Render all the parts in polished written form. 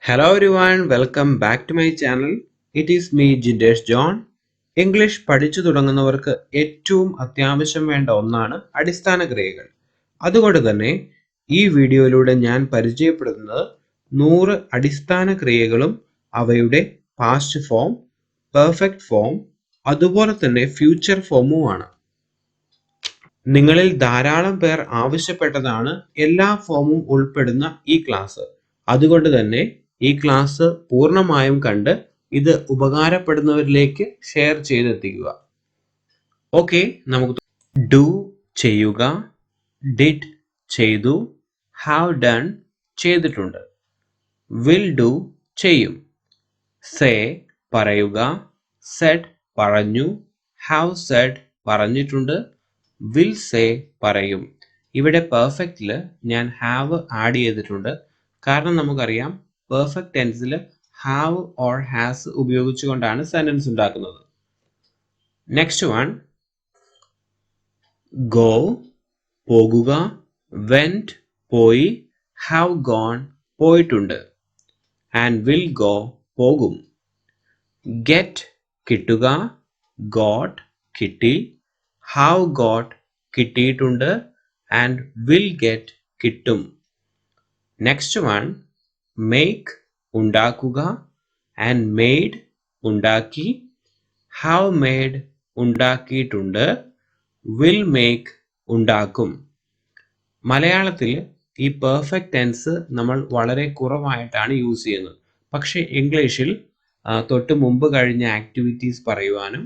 Hello everyone, welcome back to my channel. It is me Jindesh John. English പഠിച്ചു തുടങ്ങുന്നവർക്ക് ഏറ്റവും അത്യാവശ്യം വേണ്ട ഒന്നാണ് അടിസ്ഥാന ക്രിയകൾ. അതുകൊണ്ട് തന്നെ ഈ വീഡിയോയിലൂടെ ഞാൻ പരിചയപ്പെടുത്തുന്നത് 100 അടിസ്ഥാന ക്രിയകളും അവയുടെ പാസ്റ്റ് ഫോം, പെർഫെക്റ്റ് ഫോം, അതുപോലെ തന്നെ ഫ്യൂച്ചർ ഫോമുമാണ്. നിങ്ങളിൽ ധാരാളം പേർ ആവശ്യപ്പെട്ടതാണ് എല്ലാ ഫോമും ഉൾപ്പെടുന്ന ഈ ക്ലാസ്. അതുകൊണ്ട് തന്നെ ഈ ക്ലാസ് പൂർണ്ണമായും കണ്ട് ഇത് ഉപകാരപ്പെടുന്നവരിലേക്ക് ഷെയർ ചെയ്തെത്തിക്കുക. ഓക്കെ, നമുക്ക് ഡു ചെയ്യുക, ഡിഡ് ചെയ്തു, ഹാവ് ഡൺ ചെയ്തിട്ടുണ്ട്, വിൽ ഡു ചെയ്യും, സേ പറയുക, സെഡ് പറഞ്ഞു, ഹാവ് സെഡ് പറഞ്ഞിട്ടുണ്ട്, വിൽ സേ പറയും. ഇവിടെ പെർഫെക്റ്റിൽ ഞാൻ ഹാവ് ആഡ് ചെയ്തിട്ടുണ്ട്. കാരണം നമുക്കറിയാം പെർഫെക്റ്റ് ടെൻസിൽ ഹാവ് ഓർ ഹാസ് ഉപയോഗിച്ചുകൊണ്ടാണ് സെന്റൻസ് ഉണ്ടാക്കുന്നത്. നെക്സ്റ്റ് വൺ, ഗോ പോകുക, വെന്റ് പോയി, ഹാവ് ഗോൺ പോയിട്ടുണ്ട്, ആൻഡ് വിൽ ഗോ പോകും. ഗെറ്റ് കിട്ടുക, ഗോട്ട് കിട്ടി, ഹാവ് ഗോട്ട് കിട്ടിയിട്ടുണ്ട്, ആൻഡ് വിൽ ഗെറ്റ് കിട്ടും. നെക്സ്റ്റ് വൺ, മേക്ക് ഉണ്ടാക്കുക, ആൻഡ് മെയ്ഡ് ഉണ്ടാക്കി, ഹാവ് മെയ്ഡ് ഉണ്ടാക്കിയിട്ടുണ്ട്, വിൽ മേക്ക് ഉണ്ടാക്കും. മലയാളത്തിൽ ഈ പെർഫെക്റ്റ് ടെൻസ് നമ്മൾ വളരെ കുറവായിട്ടാണ് യൂസ് ചെയ്യുന്നത്. പക്ഷേ ഇംഗ്ലീഷിൽ തൊട്ട് മുമ്പ് കഴിഞ്ഞ ആക്ടിവിറ്റീസ് പറയുവാനും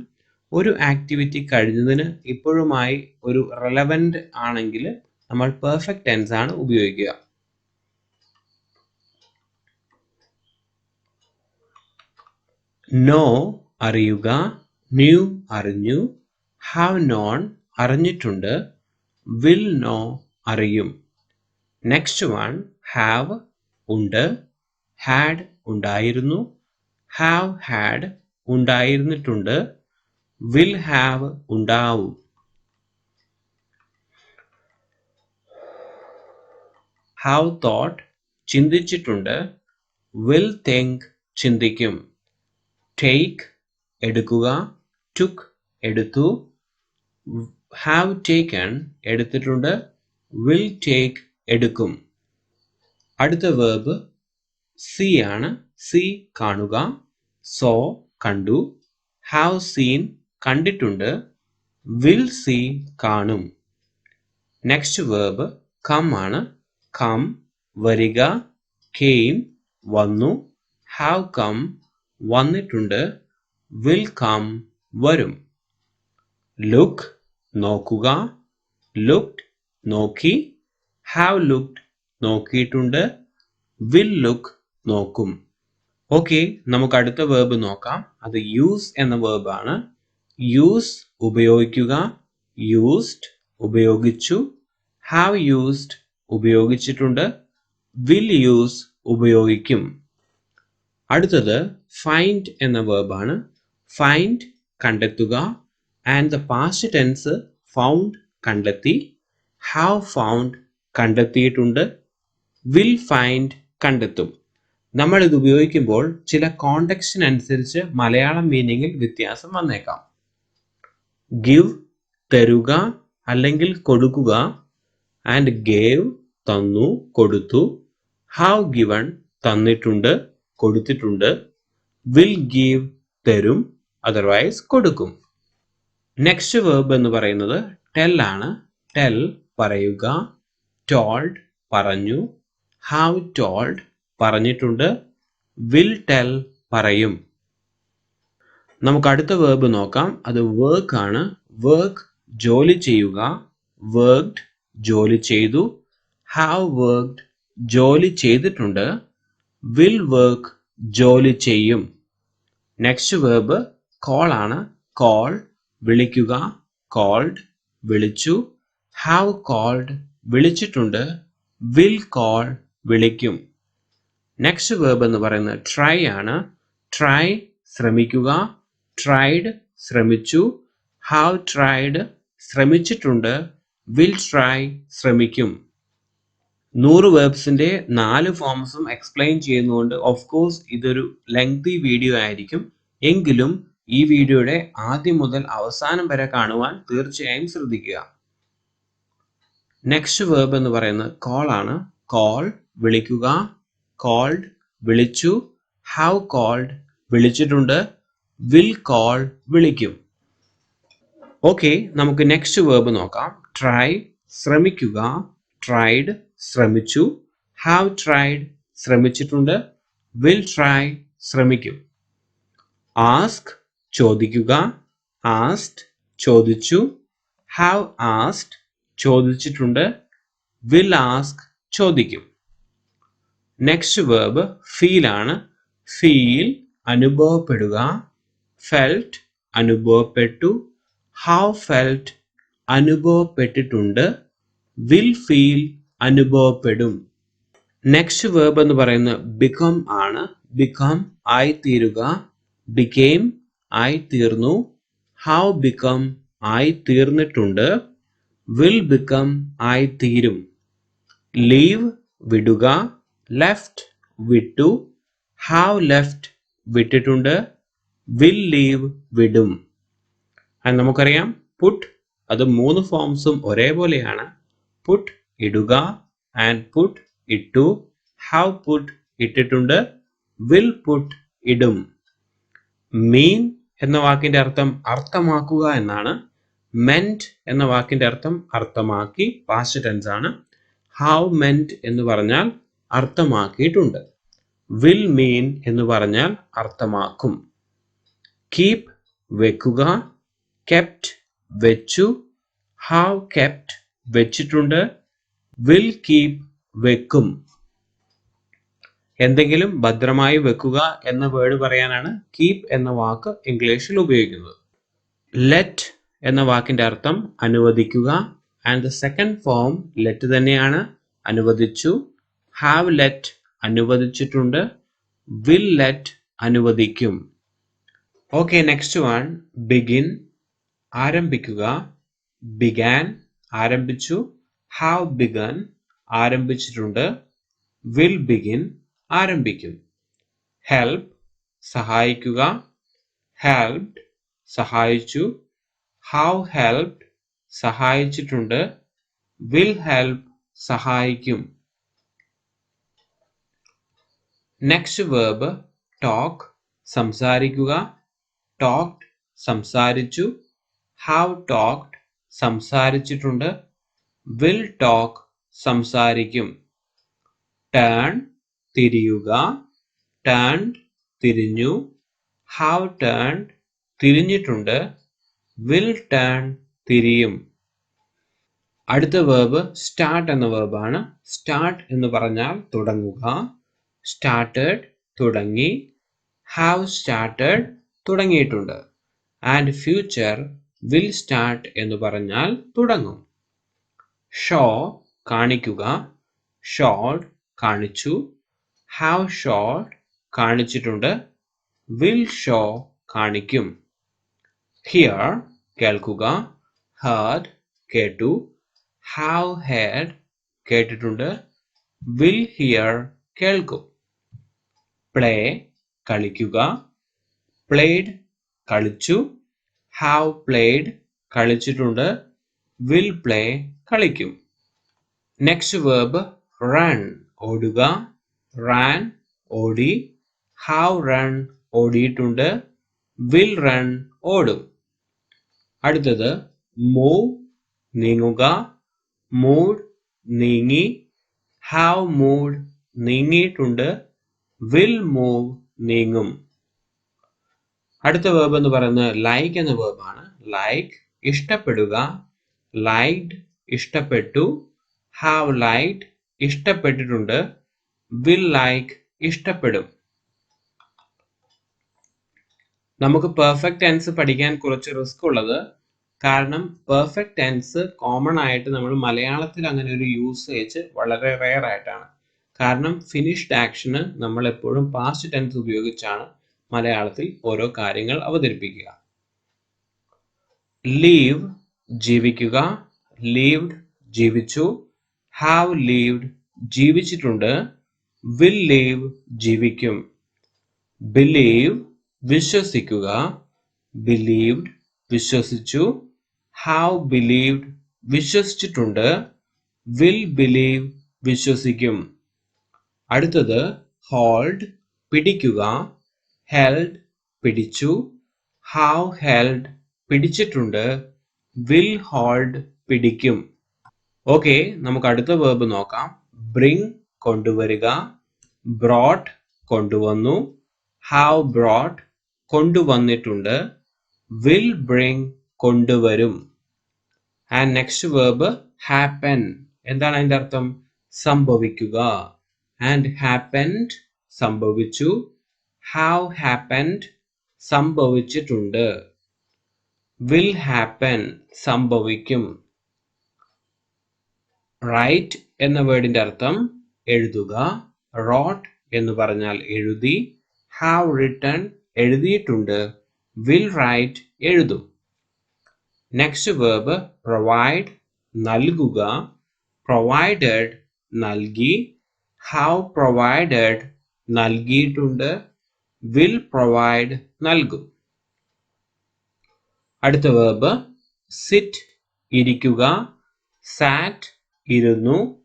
ഒരു ആക്ടിവിറ്റി കഴിഞ്ഞതിന് ഇപ്പോഴുമായി ഒരു റെലവൻറ്റ് ആണെങ്കിൽ നമ്മൾ പെർഫെക്റ്റ് ടെൻസ് ആണ് ഉപയോഗിക്കുക. നോ അറിയുക, ന്യൂ അറിഞ്ഞു, ഹാവ് നോൺ അറിഞ്ഞിട്ടുണ്ട്, വിൽ നോ അറിയും. നെക്സ്റ്റ് വൺ, ഹാവ് ഉണ്ട്, ഹാഡ് ഉണ്ടായിരുന്നു, ഹാവ് ഹാഡ് ഉണ്ടായിരുന്നിട്ടുണ്ട്, വിൽ ഹാവ് ഉണ്ടാവും. ഹാവ് തോട്ട് ചിന്തിച്ചിട്ടുണ്ട്, വിൽ തിങ്ക് ചിന്തിക്കും. ടേക്ക് എടുക്കുക, ടുക്ക് എടുത്തു, ഹാവ് ടേക്കൺ എടുത്തിട്ടുണ്ട്, വിൽ ടേക്ക് എടുക്കും. അടുത്ത വേർബ് സീ ആണ്. സീ കാണുക, സോ കണ്ടു, ഹാവ് സീൻ കണ്ടിട്ടുണ്ട്, വിൽ സീ കാണും. നെക്സ്റ്റ് വേർബ് കം ആണ്. കം വരിക, കെയിം വന്നു, ഹാവ് കം വന്നിട്ടുണ്ട്, വിൽ കം വരും. ലുക്ക് നോക്കുക, ലുക്ഡ് നോക്കി, ഹാവ് ലുക്ഡ് നോക്കിയിട്ടുണ്ട്, വിൽ ലുക്ക് നോക്കും. ഓക്കെ, നമുക്ക് അടുത്ത വേർബ് നോക്കാം. അത് യൂസ് എന്ന വേർബ് ആണ്. യൂസ് ഉപയോഗിക്കുക, യൂസ്ഡ് ഉപയോഗിച്ചു, ഹാവ് യൂസ്ഡ് ഉപയോഗിച്ചിട്ടുണ്ട്, വിൽ യൂസ് ഉപയോഗിക്കും. അടുത്തത് ഫൈൻഡ് എന്ന വേർബ് ആണ്. ഫൈൻഡ് കണ്ടെത്തുക, and the past tense found കണ്ടെത്തി, ഹാവ് ഫൗണ്ട് കണ്ടെത്തിയിട്ടുണ്ട്, വിൽ ഫൈൻഡ് കണ്ടെത്തും. നമ്മൾ ഇത് ഉപയോഗിക്കുമ്പോൾ ചില കോണ്ടെക്സ്റ്റിനനുസരിച്ച് മലയാളം മീനിങ്ങിൽ വ്യത്യാസം വന്നേക്കാം. ഗിവ് തരുക അല്ലെങ്കിൽ കൊടുക്കുക, ആൻഡ് ഗേവ് തന്നു കൊടുത്തു, ഹാവ് ഗിവൺ തന്നിട്ടുണ്ട് കൊടുത്തിട്ടുണ്ട്, വിൽ ഗീവ് തരും അതർവൈസ് കൊടുക്കും. നെക്സ്റ്റ് വേർബ് എന്ന് പറയുന്നത് ടെൽ ആണ്. ടെൽ പറയുക, ടോൾഡ് പറഞ്ഞു, ഹാവ് ടോൾഡ് പറഞ്ഞിട്ടുണ്ട്, വിൽ ടെൽ പറയും. നമുക്ക് അടുത്ത വേർബ് നോക്കാം. അത് വർക്ക് ആണ്. വർക്ക് ജോലി ചെയ്യുക, വർക്ക്ഡ് ജോലി ചെയ്തു, ഹാവ് വർക്ക്ഡ് ജോലി ചെയ്തിട്ടുണ്ട്, വിൽ വർക്ക് ജോലി ചെയ്യും. നെക്സ്റ്റ് വേർബ് കോൾ ആണ്. കോൾ വിളിക്കുക, കോൾഡ് വിളിച്ചു, ഹാവ് കോൾഡ് വിളിച്ചിട്ടുണ്ട്, വിൽ കോൾ വിളിക്കും. നെക്സ്റ്റ് വേർബ് എന്ന് പറയുന്നത് ട്രൈ ആണ്. ട്രൈ ശ്രമിക്കുക, ട്രൈഡ് ശ്രമിച്ചു, ഹാവ് ട്രൈഡ് ശ്രമിച്ചിട്ടുണ്ട്, വിൽ ട്രൈ ശ്രമിക്കും. 100 വേർബ്സിന്റെ 4 ഫോംസും എക്സ്പ്ലെയിൻ ചെയ്യുന്നതുകൊണ്ട് ഓഫ് കോഴ്സ് ഇതൊരു ലെങ്തി വീഡിയോ ആയിരിക്കും. എങ്കിലും ഈ വീഡിയോയുടെ ആദ്യം മുതൽ അവസാനം വരെ കാണുവാൻ തീർച്ചയായും ശ്രദ്ധിക്കുക. നെക്സ്റ്റ് വേർബ് എന്ന് പറയുന്നത് കോൾ ആണ്. കോൾ വിളിക്കുക, കോൾഡ് വിളിച്ചു, ഹാവ് കോൾഡ് വിളിച്ചിട്ടുണ്ട്, വിൽ കോൾ വിളിക്കും. ഓക്കെ, നമുക്ക് നെക്സ്റ്റ് വേർബ് നോക്കാം. ട്രൈ ശ്രമിക്കുക, ട്രൈഡ് ശ്രമിച്ചു, ഹാവ് ട്രൈഡ് ശ്രമിച്ചിട്ടുണ്ട്, വിൽ ട്രൈ ശ്രമിക്കും. ആസ്ക് ചോദിക്കുക, ആസ്ക്ഡ് ചോദിച്ചു, ഹാവ് ആസ്ക്ഡ് ചോദിച്ചിട്ടുണ്ട്, വിൽ ആസ്ക് ചോദിക്കും. നെക്സ്റ്റ് വേർബ് ഫീൽ ആണ്. ഫീൽ അനുഭവപ്പെടുക, ഫെൽറ്റ് അനുഭവപ്പെട്ടു, ഹാവ് ഫെൽറ്റ് അനുഭവപ്പെട്ടിട്ടുണ്ട്, വിൽ ഫീൽ അനുഭവപ്പെടും. നെക്സ്റ്റ് വേർബ് എന്ന് പറയുന്നത് ബിക്കം ആണ്. ബിക്കം ആയി തീരുക, ബിക്കെയിം ആയി തീർന്നു, ഹാവ് ബിക്കം ആയി തീർന്നിട്ടുണ്ട്, വിൽ ബിക്കം ആയി തീരും. ലീവ് വിടുക, ലെഫ്റ്റ് വിട്ടു, ഹാവ് ലെഫ്റ്റ് വിട്ടിട്ടുണ്ട്, വിൽ ലീവ് വിടും. നമുക്കറിയാം പുട്ട് അത് 3 ഫോംസും ഒരേപോലെയാണ്. പുട്ട് ഇടുക, ആൻഡ് പുട്ട് ഇട്ടു, ഹാവ് പുട്ട് ഇട്ടിട്ടുണ്ട്, വിൽ പുട്ട് ഇടും. മീൻ എന്ന വാക്കിന്റെ അർത്ഥം അർത്ഥമാക്കുക എന്നാണ്. മെന്റ് എന്ന വാക്കിന്റെ അർത്ഥം അർത്ഥമാക്കി, പാസ്റ്റ് ടെൻസ് ആണ്. ഹാവ് മെന്റ് എന്ന് പറഞ്ഞാൽ അർത്ഥമാക്കിയിട്ടുണ്ട്. വിൽ മീൻ എന്ന് പറഞ്ഞാൽ അർത്ഥമാക്കും. കീപ് വെക്കുക, കെപ്റ്റ് വെച്ചു, ഹാവ് കെപ്റ്റ് വെച്ചിട്ടുണ്ട്, വിൽ കീപ് വെക്കും. എന്തെങ്കിലും ഭദ്രമായി വെക്കുക എന്ന വേർഡ് പറയാനാണ് കീപ് എന്ന വാക്ക് ഇംഗ്ലീഷിൽ ഉപയോഗിക്കുന്നത്. ലെറ്റ് എന്ന വാക്കിന്റെ അർത്ഥം അനുവദിക്കുക, and the second form let തന്നെയാണ്. അനുവദിച്ചു, ഹാവ് ലെറ്റ് അനുവദിച്ചിട്ടുണ്ട്, വിൽ ലെറ്റ് അനുവദിക്കും. ഓക്കെ, നെക്സ്റ്റ് വൺ ബിഗിൻ ആരംഭിക്കുക, ബിഗാൻ ആരംഭിച്ചു, ഹാവ് ബിഗൻ ആരംഭിച്ചിട്ടുണ്ട്, വിൽ ബിഗിൻ ആരംഭിക്കും. ഹെൽപ്പ് സഹായിക്കുക, ഹെൽപ്ഡ് സഹായിച്ചു, ഹാവ് ഹെൽപ്ഡ് സഹായിച്ചിട്ടുണ്ട്, വിൽ ഹെൽപ്പ് സഹായിക്കും. നെക്സ്റ്റ് വേർബ് ടോക്ക് സംസാരിക്കുക, ടോക്ഡ് സംസാരിച്ചു, ഹാവ് ടോക്ഡ് സംസാരിച്ചിട്ടുണ്ട്, വിൽ ടോക്ക് സംസാരിക്കും. ടേൺ തിരിയുക, ടേൺഡ് തിരിഞ്ഞു, ഹാവ് ടേൺഡ് തിരിഞ്ഞിട്ടുണ്ട്, വിൽ ടേൺ തിരിയും. അടുത്ത വേർബ് സ്റ്റാർട്ട് എന്ന വേർബാണ്. സ്റ്റാർട്ട് എന്ന് പറഞ്ഞാൽ തുടങ്ങുക, സ്റ്റാർട്ടഡ് തുടങ്ങി, ഹാവ് സ്റ്റാർട്ടഡ് തുടങ്ങിയിട്ടുണ്ട്, ആൻഡ് ഫ്യൂച്ചർ വിൽ സ്റ്റാർട്ട് എന്ന് പറഞ്ഞാൽ തുടങ്ങും. ഷോ കാണിക്കുക, ഷോഡ് കാണിച്ചു, ഹാവ് ഷോഡ് കാണിച്ചിട്ടുണ്ട്, വിൽ ഷോ കാണിക്കും. ഹിയർ കേൾക്കുക, ഹേർഡ് കേട്ടു, ഹാവ് ഹേർഡ് കേട്ടിട്ടുണ്ട്, വിൽ ഹിയർ കേൾക്കും. പ്ലേ കളിക്കുക, പ്ലേഡ് കളിച്ചു, ഹാവ് പ്ലേഡ് കളിച്ചിട്ടുണ്ട്, വിൽ പ്ലേ കളിക്കും. നെക്സ്റ്റ് വേർബ് റൺ ഓടുക, റാൻ ഓടി, ഹാവ് റൺ ഓടിയിട്ടുണ്ട്, വിൽ റൺ ഓടും. അടുത്തത് മൂവ് നീങ്ങുക, മൂഡ് നീങ്ങി, ഹാവ് മൂഡ് നീങ്ങിയിട്ടുണ്ട്, വിൽ മൂവ് നീങ്ങും. അടുത്ത വേർബ് എന്ന് പറയുന്നത് ലൈക്ക് എന്ന വേർബാണ്. ലൈക്ക് ഇഷ്ടപ്പെടുക, ലൈക്ഡ് ഇഷ്ടപ്പെട്ടു, ഹാവ് ലൈക്ഡ് ഇഷ്ടപ്പെട്ടിട്ടുണ്ട്, വിൽ ലൈക്ക് ഇഷ്ടപ്പെടും. നമുക്ക് പെർഫെക്റ്റ് ടെൻസ് പഠിക്കാൻ കുറച്ച് റിസ്ക് ഉള്ളത്, കാരണം പെർഫെക്റ്റ് ടെൻസ് കോമൺ ആയിട്ട് നമ്മൾ മലയാളത്തിൽ അങ്ങനെ ഒരു യൂസേജ് വളരെ റെയർ ആയിട്ടാണ്. കാരണം ഫിനിഷ്ഡ് ആക്ഷന് നമ്മൾ എപ്പോഴും പാസ്റ്റ് ടെൻസ് ഉപയോഗിച്ചാണ് മലയാളത്തിൽ ഓരോ കാര്യങ്ങൾ അവതരിപ്പിക്കുക. ലീവ് ജീവിക്കുക, ലീവ്ഡ് ജീവിച്ചു, ഹാവ് ലീവ്ഡ് ജീവിച്ചിട്ടുണ്ട്. will live ജീവിക്കും. believe വിശ്വസിക്കുക. believed വിശ്വസിച്ചു. have believed വിശ്വസിച്ചിട്ടുണ്ട്. will believe വിശ്വസിക്കും. അടുത്തത് hold പിടിക്കുക. held പിടിച്ചു. have held പിടിച്ചിട്ടുണ്ട്. will hold പിടിക്കും. ഓക്കെ, നമുക്ക് അടുത്ത വേർബ് നോക്കാം. ബ്രിങ് കൊണ്ടുവരിക. ബ്രോട്ട് കൊണ്ടുവന്നു. have brought കൊണ്ടുവന്നിട്ടുണ്ട്. will bring കൊണ്ടുവരും. And next verb happen. എന്താണ് അതിന്റെ അർത്ഥം? സംഭവിക്കുക. ആൻഡ് happened സംഭവിച്ചു. have happened സംഭവിച്ചിട്ടുണ്ട്. will happen സംഭവിക്കും. റൈറ്റ് എന്ന വേർഡിന്റെ അർത്ഥം എഴുതുക. wrote എന്ന് പറഞ്ഞാൽ എഴുതി. have written എഴുതിയിട്ടുണ്ട്. will write എഴുതും. നെക്സ്റ്റ് വേർബ് പ്രൊവൈഡ് നൽകുക. provided നൽകി. have provided നൽകിയിട്ടുണ്ട്. will provide നൽകും. അടുത്ത വേർബ് സിറ്റ് ഇരിക്കുക. സാറ്റ് ഇരുന്നു.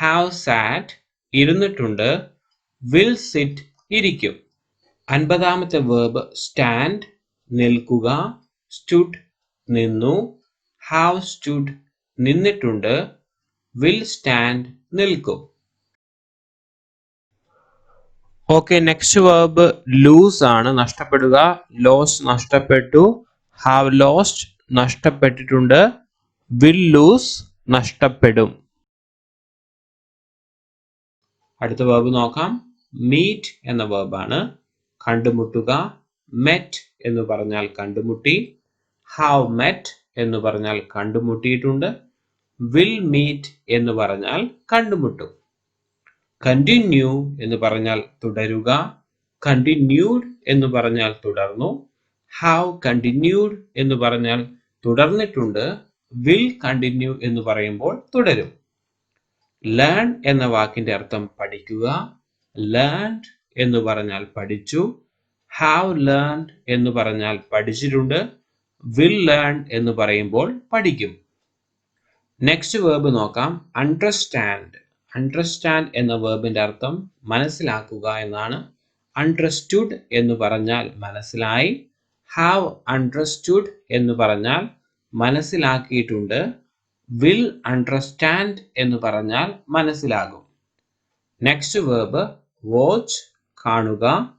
have sat ഇരുന്നിട്ടുണ്ട്. will sit ഇരിക്കും. 50-ാമത്തെ വേർബ് സ്റ്റാൻഡ് നിൽക്കുക. stood നിന്നു. have stood നിന്നിട്ടുണ്ട്. will stand നിൽക്കും. ഓക്കെ, നെക്സ്റ്റ് വേർബ് ലൂസ് ആണ്, നഷ്ടപ്പെടുക. ലോസ് നഷ്ടപ്പെട്ടു. have lost നഷ്ടപ്പെട്ടിട്ടുണ്ട്. will lose നഷ്ടപ്പെടും. അടുത്ത വേർബ് നോക്കാം. മീറ്റ് എന്ന വേർബാണ്. കണ്ടുമുട്ടുക. met എന്ന് പറഞ്ഞാൽ കണ്ടുമുട്ടി. have met എന്ന് പറഞ്ഞാൽ കണ്ടുമുട്ടിയിട്ടുണ്ട്. will meet എന്ന് പറഞ്ഞാൽ കണ്ടുമുട്ടും. കണ്ടിന്യൂ എന്ന് പറഞ്ഞാൽ തുടരുക. കണ്ടിന്യൂഡ് എന്ന് പറഞ്ഞാൽ തുടർന്നു. have continued എന്ന് പറഞ്ഞാൽ തുടർന്നിട്ടുണ്ട്. will continue എന്ന് പറയുമ്പോൾ തുടരും. ലേൺ എന്ന വാക്കിന്റെ അർത്ഥം പഠിക്കുക. learned എന്ന് പറഞ്ഞാൽ പഠിച്ചു. have learned എന്ന് പറഞ്ഞാൽ പഠിച്ചിട്ടുണ്ട്. will learn എന്ന് പറയുമ്പോൾ പഠിക്കും. നെക്സ്റ്റ് വേർബ് നോക്കാം. അണ്ടർസ്റ്റാൻഡ്. അണ്ടർസ്റ്റാൻഡ് എന്ന വേർബിന്റെ അർത്ഥം മനസ്സിലാക്കുക എന്നാണ്. അണ്ടർസ്റ്റുഡ് എന്ന് പറഞ്ഞാൽ മനസ്സിലായി. have understood എന്ന് പറഞ്ഞാൽ മനസ്സിലാക്കിയിട്ടുണ്ട്. will understand എന്ന് പറഞ്ഞാൽ മനസ്സിലാകും. നെക്സ്റ്റ് വേർബ് വാച്ച് കാണുക.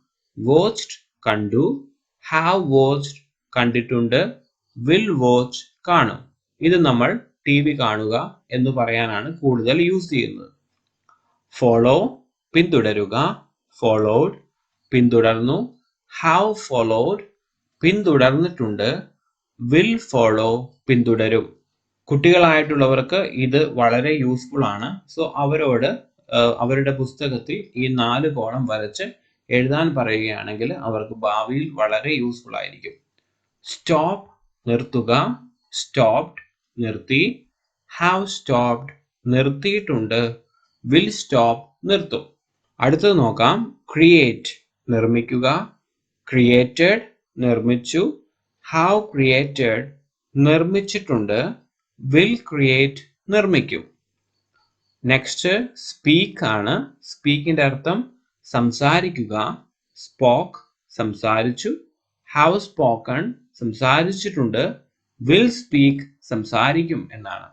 watched കണ്ടു. have watched കണ്ടിട്ടുണ്ട്. will watch കാണും. ഇത് നമ്മൾ TV കാണുക എന്ന് പറയാനാണ് കൂടുതൽ യൂസ് ചെയ്യുന്നത്. ഫോളോ പിന്തുടരുക. followed പിന്തുടർന്നു. have followed പിന്തുടർന്നിട്ടുണ്ട്. will follow പിന്തുടരും. കുട്ടികളായിട്ടുള്ളവർക്ക് ഇത് വളരെ യൂസ്ഫുൾ ആണ്. സോ അവരോട് അവരുടെ പുസ്തകത്തിൽ ഈ 4 കോളം വരച്ച് എഴുതാൻ പറയുകയാണെങ്കിൽ അവർക്ക് ഭാവിയിൽ വളരെ യൂസ്ഫുൾ ആയിരിക്കും. സ്റ്റോപ്പ് നിർത്തുക. സ്റ്റോപ്ഡ് നിർത്തി. have stopped നിർത്തിയിട്ടുണ്ട്. will stop നിർത്തും. അടുത്തത് നോക്കാം. ക്രിയേറ്റ് നിർമ്മിക്കുക. created നിർമ്മിച്ചു. have created നിർമ്മിച്ചിട്ടുണ്ട്. will create നിർമ്മിക്കും. നെക്സ്റ്റ് സ്പീക്ക് ആണ്. സ്പീക്കിന്റെ അർത്ഥം സംസാരിക്കുക. spoke സംസാരിച്ചു. have spoken സംസാരിച്ചിട്ടുണ്ട്. will speak സംസാരിക്കും എന്നാണ്.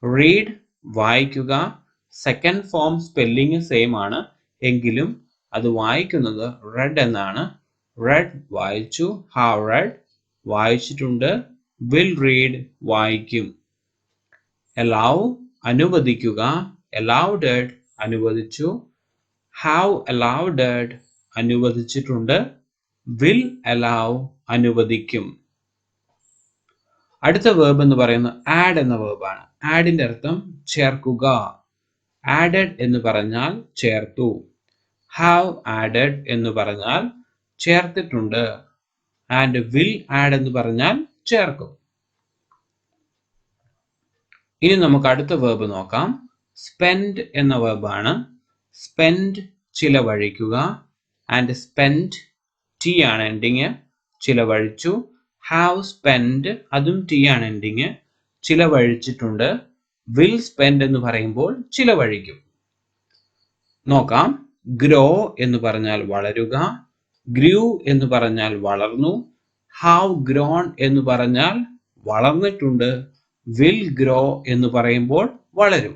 റീഡ് വായിക്കുക. സെക്കൻഡ് ഫോം സ്പെല്ലിംഗ് സെയിം ആണ്, എങ്കിലും അത് വായിക്കുന്നത് റെഡ് എന്നാണ്. റെഡ് വായിച്ചു. have read വായിച്ചിട്ടുണ്ട്. will read വായിക്കും. allow അനുവദിക്കുക. allowed അനുവദിച്ചു. have allowed അനുവദിച്ചിട്ടുണ്ട്. will allow അനുവദിക്കും. അടുത്ത വേർബ് എന്ന് പറയുന്നത് ആഡ് എന്ന വേർബാണ്. ആഡിന്റെ അർത്ഥം ചേർക്കുക. added എന്ന് പറഞ്ഞാൽ ചേർത്തു. have added എന്ന് പറഞ്ഞാൽ ചേർത്തിട്ടുണ്ട്. ആൻഡ് will add എന്ന് പറഞ്ഞാൽ ചേർക്കും. ഇനി നമുക്ക് അടുത്ത വേർബ് നോക്കാം. സ്പെൻഡ് എന്ന വേർബാണ്. സ്പെൻഡ് ചിലവഴിക്കുക. ആൻഡ് സ്പെൻഡ് ടി ആണ് എൻഡിങ്, ചിലവഴിച്ചു. ഹാവ് സ്പെൻഡ് അതും ടി ആണ് എൻഡിങ്, ചിലവഴിച്ചിട്ടുണ്ട്. വിൽ സ്പെൻഡ് എന്ന് പറയുമ്പോൾ ചിലവഴിക്കും. നോക്കാം. ഗ്രോ എന്ന് പറഞ്ഞാൽ വളരുക. ഗ്രൂ എന്ന് പറഞ്ഞാൽ വളർന്നു. ഹാവ് ഗ്രോൺ എന്ന് പറഞ്ഞാൽ വളർന്നിട്ടുണ്ട്. വിൽ ഗ്രോ എന്ന് പറയുമ്പോൾ വളരും.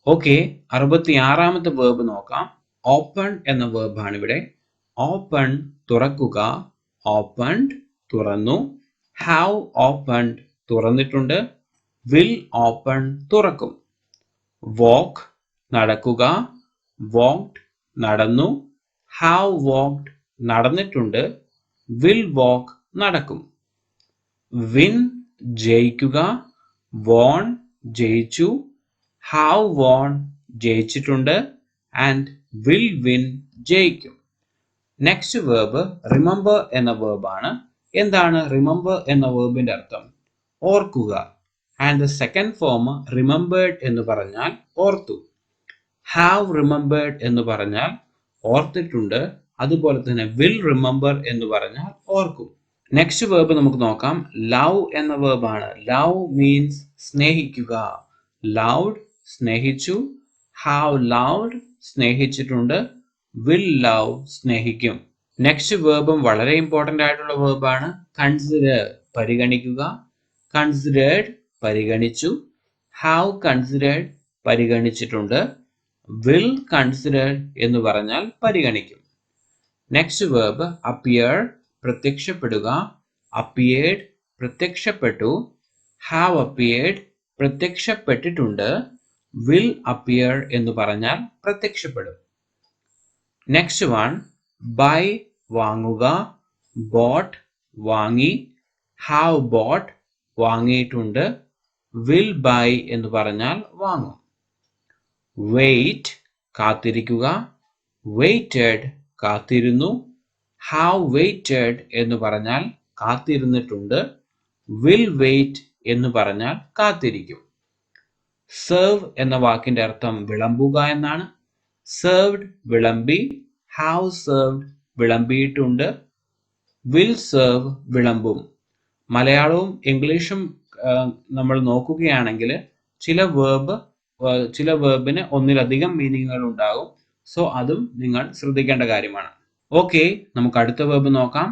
ഓക്കെ, 66ാമത്തെ വേർബ് നോക്കാം. ഓപ്പൺ എന്ന വേർബാണ് ഇവിടെ. ഓപ്പൺ തുറക്കുക. ഓപ്പൺഡ് തുറന്നു. ഹാവ് ഓപ്പൺഡ് തുറന്നിട്ടുണ്ട്. വിൽ ഓപ്പൺ തുറക്കും. വോക്ക് നടക്കുക. വാക്ഡ് നടന്നു. ഹാവ് വാക്ഡ് നടന്നിട്ടുണ്ട്. വിൽ വാക്ക് നടക്കും. വിൻ ജയിക്കുക. വോൺ ജയിച്ചു. ഹാവ് വോൺ ജയിച്ചിട്ടുണ്ട്. ആൻഡ് വിൽ വിൻ ജയിക്കും. നെക്സ്റ്റ് വേർബ് റിമെമ്പർ എന്ന വേർബാണ്. എന്താണ് റിമെമ്പർ എന്ന വേർബിന്റെ അർത്ഥം? ഓർക്കുക. And the second form remembered എന്ന് പറഞ്ഞാൽ ഓർത്തു. ഹാവ് റിമെമ്പേർഡ് എന്ന് പറഞ്ഞാൽ ഓർത്തിട്ടുണ്ട്. അതുപോലെ തന്നെ വിൽ റിമെമ്പർ എന്ന് പറഞ്ഞാൽ ഓർക്കും. നെക്സ്റ്റ് വേർബ് നമുക്ക് നോക്കാം. ലവ് എന്ന വേർബാണ്. ലവ് മീൻസ് സ്നേഹിക്കുക. ലവ്ഡ് സ്നേഹിച്ചു. ഹാവ് ലവ്ഡ് സ്നേഹിച്ചിട്ടുണ്ട്. വിൽ ലവ് സ്നേഹിക്കും. നെക്സ്റ്റ് വേർബും വളരെ ഇമ്പോർട്ടൻ്റ് ആയിട്ടുള്ള വേർബാണ്. കൺസിഡർ പരിഗണിക്കുക. കൺസിഡേർഡ് പരിഗണിച്ചു. ഹാവ് കൺസിഡേർഡ് പരിഗണിച്ചിട്ടുണ്ട്. വിൽ കൺസിഡർ എന്ന് പറഞ്ഞാൽ പരിഗണിക്കും. നെക്സ്റ്റ് വേർബ് അപ്പിയർ പ്രത്യക്ഷപ്പെടുക. അപ്പിയേർഡ് പ്രത്യക്ഷപ്പെട്ടു. ഹാവ് അപ്പിയേർഡ് പ്രത്യക്ഷപ്പെട്ടിട്ടുണ്ട്. വിൽ അപ്പിയർ എന്ന് പറഞ്ഞാൽ പ്രത്യക്ഷപ്പെടും. നെക്സ്റ്റ് വൺ ബൈ വാങ്ങുക. ബോട്ട് വാങ്ങി. ഹാവ് ബോട്ട് വാങ്ങിയിട്ടുണ്ട്. വിൽ ബൈ എന്ന് പറഞ്ഞാൽ വാങ്ങും. വെയിറ്റ് കാത്തിരിക്കുക. വെയിറ്റഡ് കാത്തിരുന്നു. ഹാവ് വെയിറ്റഡ് എന്ന് പറഞ്ഞാൽ കാത്തിരുന്നിട്ടുണ്ട്. വിൽ വെയിറ്റ് എന്ന് പറഞ്ഞാൽ കാത്തിരിക്കും. സെർവ് എന്ന വാക്കിന്റെ അർത്ഥം വിളമ്പുക എന്നാണ്. സെർവ്ഡ് വിളമ്പി. ഹാവ് സെർവ്ഡ് വിളമ്പിയിട്ടുണ്ട്. വിൽ സെർവ് വിളമ്പും. മലയാളവും ഇംഗ്ലീഷും നമ്മൾ നോക്കുകയാണെങ്കിൽ ചില വേർബിന് ഒന്നിലധികം മീനിങ്ങുകൾ ഉണ്ടാകും. സോ അതും നിങ്ങൾ ശ്രദ്ധിക്കേണ്ട കാര്യമാണ്. ഓക്കെ, നമുക്ക് അടുത്ത വേർബ് നോക്കാം.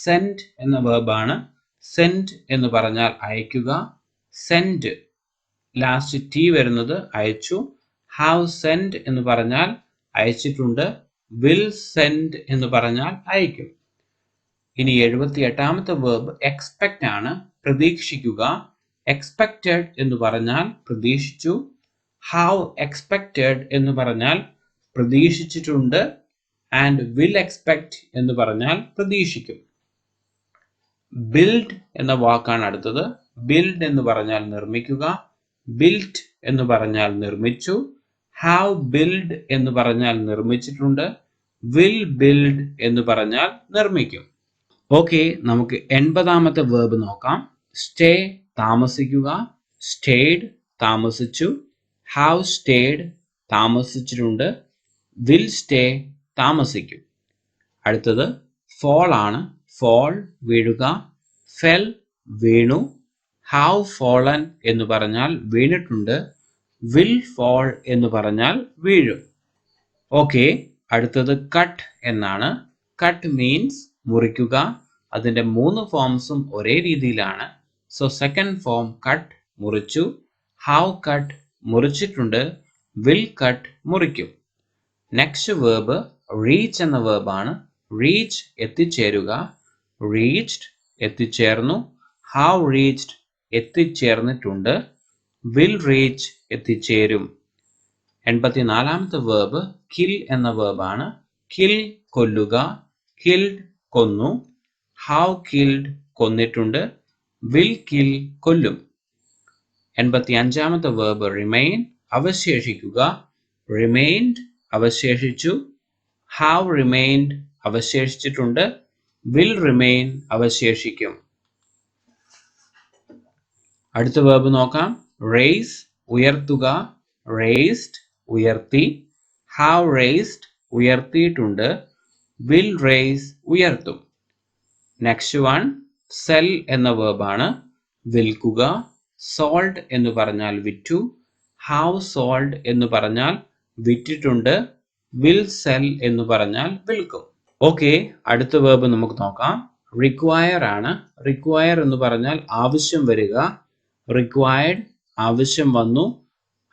സെൻഡ് എന്ന വേർബാണ്. സെൻഡ് എന്ന് പറഞ്ഞാൽ അയക്കുക. സെൻഡ് ലാസ്റ്റ് ടി വരുന്നത് അയച്ചു. ഹാവ് സെൻഡ് എന്ന് പറഞ്ഞാൽ അയച്ചിട്ടുണ്ട്. വിൽ സെൻഡ് എന്ന് പറഞ്ഞാൽ അയക്കും. ഇനി 78ാമത്തെ വേർബ് എക്സ്പെക്റ്റ് ആണ്. പ്രതീക്ഷിക്കുക. എക്സ്പെക്റ്റഡ് എന്ന് പറഞ്ഞാൽ പ്രതീക്ഷിച്ചു. ഹാവ് എക്സ്പെക്റ്റഡ് എന്ന് പറഞ്ഞാൽ പ്രതീക്ഷിച്ചിട്ടുണ്ട്. ആൻഡ് വിൽ എക്സ്പെക്റ്റ് എന്ന് പറഞ്ഞാൽ പ്രതീക്ഷിക്കും. ബിൽഡ് എന്ന വാക്കാണ് അടുത്തത്. ബിൽഡ് എന്ന് പറഞ്ഞാൽ നിർമ്മിക്കുക. ബിൽറ്റ് എന്ന് പറഞ്ഞാൽ നിർമ്മിച്ചു. ഹാവ് ബിൽഡ് എന്ന് പറഞ്ഞാൽ നിർമ്മിച്ചിട്ടുണ്ട്. വിൽ ബിൽഡ് എന്ന് പറഞ്ഞാൽ നിർമ്മിക്കും. ഓക്കെ, നമുക്ക് 80ാമത്തെ വേർബ് നോക്കാം. സ്റ്റേ താമസിക്കുക. സ്റ്റേഡ് താമസിച്ചു. ഹാവ് സ്റ്റേഡ് താമസിച്ചിട്ടുണ്ട്. വിൽ സ്റ്റേ താമസിക്കും. അടുത്തത് ഫോൾ ആണ്. ഫോൾ വീഴുക. ഫെൽ വീണു. ഹാവ് ഫോളൻ എന്ന് പറഞ്ഞാൽ വീണിട്ടുണ്ട്. വിൽ ഫോൾ എന്ന് പറഞ്ഞാൽ വീഴും. ഓക്കെ, അടുത്തത് കട്ട് എന്നാണ്. കട്ട് മീൻസ് മുറിക്കുക. അതിൻ്റെ 3 ഫോംസും ഒരേ രീതിയിലാണ്. സോ സെക്കൻഡ് ഫോം കട്ട് മുറിച്ചു. ഹാവ് കട്ട് മുറിച്ചിട്ടുണ്ട്. വിൽ കട്ട് മുറിക്കും. നെക്സ്റ്റ് വേർബ് റീച്ച് എന്ന വേർബാണ്. റീച്ച് എത്തിച്ചേരുക. റീച്ച്ഡ് എത്തിച്ചേർന്നു. ഹാവ് റീച്ച്ഡ് എത്തിച്ചേർന്നിട്ടുണ്ട്. വിൽ റീച്ച് എത്തിച്ചേരും. 84ാമത്തെ വേർബ് കിൽ എന്ന വേർബാണ്. കിൽ കൊല്ലുക. കിൽഡ് കൊന്നു. ഹാവ് കിൽഡ് കൊന്നിട്ടുണ്ട്. വിൽ കിൽ കൊല്ലും. 85ാമത്തെ വേർബ് റിമെയിൻ അവശേഷിക്കുക. റിമെയിൻഡ് അവശേഷിച്ചു. ഹാവ് റിമെയിൻഡ് അവശേഷിച്ചിട്ടുണ്ട്. വിൽ റിമെയിൻ അവശേഷിക്കും. അടുത്ത വേർബ് നോക്കാം. റേസ് ഉയർത്തുക. raised ഉയർത്തി, have raised ഉയർത്തിയിട്ടുണ്ട്, will raise ഉയർത്തും. നെക്സ്റ്റ് വൺ സെൽ എന്ന വേർബാണ്. വിൽക്കുക, സോൾഡ് എന്ന് പറഞ്ഞാൽ വിറ്റു, ഹാവ് സോൾഡ് എന്ന് പറഞ്ഞാൽ വിറ്റിട്ടുണ്ട്, വിൽ സെൽ എന്ന് പറഞ്ഞാൽ വിൽക്കും. ഓക്കെ, അടുത്ത വേർബ് നമുക്ക് നോക്കാം. റിക്വയർ ആണ്. റിക്വയർ എന്ന് പറഞ്ഞാൽ ആവശ്യം വരിക. റിക്വയർഡ് ആവശ്യം വന്നു.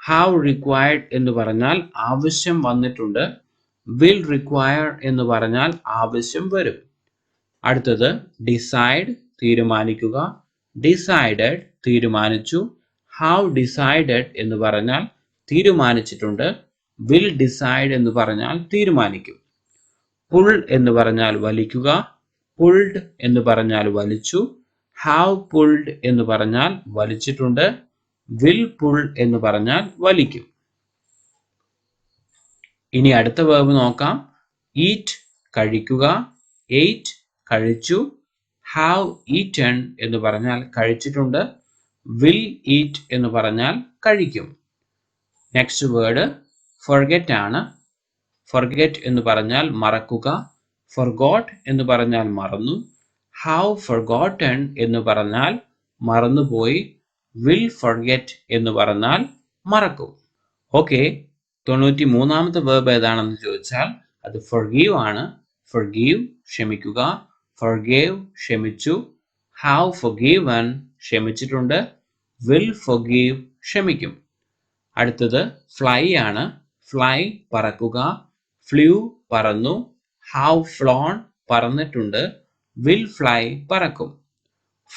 ഹാവ് റിക്വയർഡ് എന്ന് പറഞ്ഞാൽ ആവശ്യം വന്നിട്ടുണ്ട്. വിൽ റിക്വയർ എന്ന് പറഞ്ഞാൽ ആവശ്യം വരും. അടുത്തത് ഡിസൈഡ് തീരുമാനിക്കുക. ഡിസൈഡഡ് തീരുമാനിച്ചു. ഹാവ് ഡിസൈഡഡ് എന്ന് പറഞ്ഞാൽ തീരുമാനിച്ചിട്ടുണ്ട്. വിൽ ഡിസൈഡ് എന്ന് പറഞ്ഞാൽ തീരുമാനിക്കും. പുൾ എന്ന് പറഞ്ഞാൽ വലിക്കുക. പുൾഡ് എന്ന് പറഞ്ഞാൽ വലിച്ചു. ഹാവ് പുൾഡ് എന്ന് പറഞ്ഞാൽ വലിച്ചിട്ടുണ്ട്. വിൽ പുൾ എന്ന് പറഞ്ഞാൽ വലിക്കും. ഇനി അടുത്ത വേർബ് നോക്കാം. ഈറ്റ് കഴിക്കുക. എയ്റ്റ് കഴിച്ചു. ഹാവ് ഈറ്റൺ എന്ന് പറഞ്ഞാൽ കഴിച്ചിട്ടുണ്ട്. വിൽ ഈറ്റ് എന്ന് പറഞ്ഞാൽ കഴിക്കും. നെക്സ്റ്റ് വേർഡ് ഫൊർഗെറ്റ് ആണ്. ഫൊർഗെറ്റ് എന്ന് പറഞ്ഞാൽ മറക്കുക. ഫൊർഗോട്ട് എന്ന് പറഞ്ഞാൽ മറന്നു. ഹാവ് ഫൊർഗോട്ടൺ എന്ന് പറഞ്ഞാൽ മറന്നുപോയി. വിൽ ഫൊർഗെറ്റ് എന്ന് പറഞ്ഞാൽ മറക്കും. ഓക്കെ, 93ാമത്തെ വേർബ് ഏതാണെന്ന് ചോദിച്ചാൽ അത് ഫൊർഗീവ് ആണ്. ഫൊർഗീവ് ക്ഷമിക്കുക. ഫൊർഗേവ് ക്ഷമിച്ചു. ഹാവ് ഫൊർഗീവൺ ക്ഷമിച്ചിട്ടുണ്ട്. വിൽ ഫൊർഗീവ് ക്ഷമിക്കും. അടുത്തത് ഫ്ലൈ ആണ്. ഫ്ലൈ പറക്കുക. ഫ്ലൂ പറന്നു. ഹാവ് ഫ്ലോൺ പറന്നിട്ടുണ്ട്. വിൽ ഫ്ലൈ പറക്കും.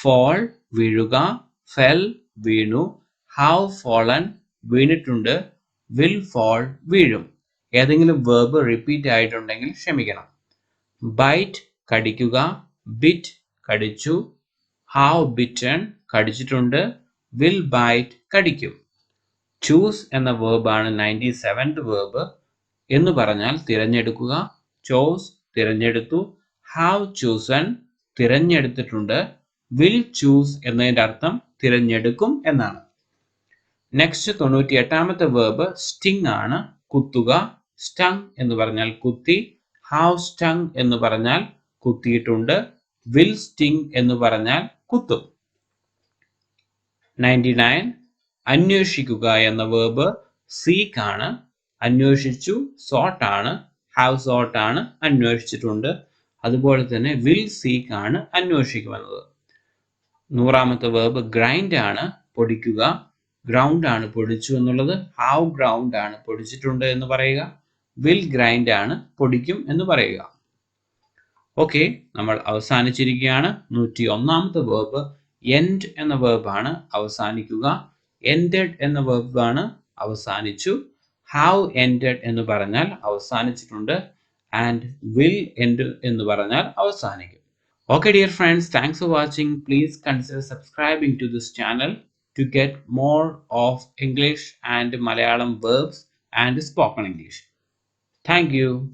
ഫോൾ വീഴുക. ഫെൽ വീണു. ഹാവ് ഫോളൻ വീണിട്ടുണ്ട്. വിൽ ഫോൾ വീഴും. ഏതെങ്കിലും വേർബ് റിപ്പീറ്റ് ആയിട്ടുണ്ടെങ്കിൽ ക്ഷമിക്കണം. ബൈറ്റ് കടിക്കുക. ബിറ്റ് കടിച്ചു. ഹാവ് ബിറ്റൺ കടിച്ചിട്ടുണ്ട്. വിൽ ബൈറ്റ് കടിക്കും. ചൂസ് എന്ന വേർബാണ് 97th വേർബ്. എന്ന് പറഞ്ഞാൽ തിരഞ്ഞെടുക്കുക. ചോസ് തിരഞ്ഞെടുത്തു. ഹാവ് ചൂസൺ തിരഞ്ഞെടുത്തിട്ടുണ്ട്. വിൽ ചൂസ് എന്നതിൻ്റെ അർത്ഥം തിരഞ്ഞെടുക്കും എന്നാണ്. നെക്സ്റ്റ് 98ാമത്തെ വേർബ് സ്റ്റിങ് ആണ്. കുത്തുക. സ്റ്റങ് എന്ന് പറഞ്ഞാൽ കുത്തി. ഹാവ് സ്റ്റങ് എന്ന് പറഞ്ഞാൽ കുത്തിയിട്ടുണ്ട്. വിൽ സ്റ്റിങ് എന്ന് പറഞ്ഞാൽ കുത്തും. 99 അന്വേഷിക്കുക എന്ന വേർബ് സീക്ക് ആണ്. അന്വേഷിച്ചു. സോട്ട് ആണ്. ഹാവ് സോട്ട് ആണ് അന്വേഷിച്ചിട്ടുണ്ട്. അതുപോലെ തന്നെ വിൽ സീക്ക് ആണ് അന്വേഷിക്കുമെന്നത്. 100ാമത്തെ വേർബ് ഗ്രൈൻഡ് ആണ്. പൊടിക്കുക. ഗ്രൗണ്ട് ആണ് പൊടിച്ചു എന്നുള്ളത്. ഹാവ് ഗ്രൗണ്ട് ആണ് പൊടിച്ചിട്ടുണ്ട് എന്ന് പറയുക. വിൽ ഗ്രൈൻഡ് ആണ് പൊടിക്കും എന്ന് പറയുക. ഓക്കെ, നമ്മൾ അവസാനിച്ചിരിക്കുകയാണ്. 101ാമത്തെ വേർബ് എൻഡ് എന്ന വേർബാണ്. അവസാനിക്കുക. എൻഡഡ് എന്ന വേർബാണ് അവസാനിച്ചു. ഹാവ് എൻഡഡ് എന്ന് പറഞ്ഞാൽ അവസാനിച്ചിട്ടുണ്ട്. ആൻഡ് വിൽ എൻഡ് എന്ന് പറഞ്ഞാൽ അവസാനിക്കും. Okay dear friends, thanks for watching. Please consider subscribing to this channel to get more of English and Malayalam verbs and spoken English. Thank you.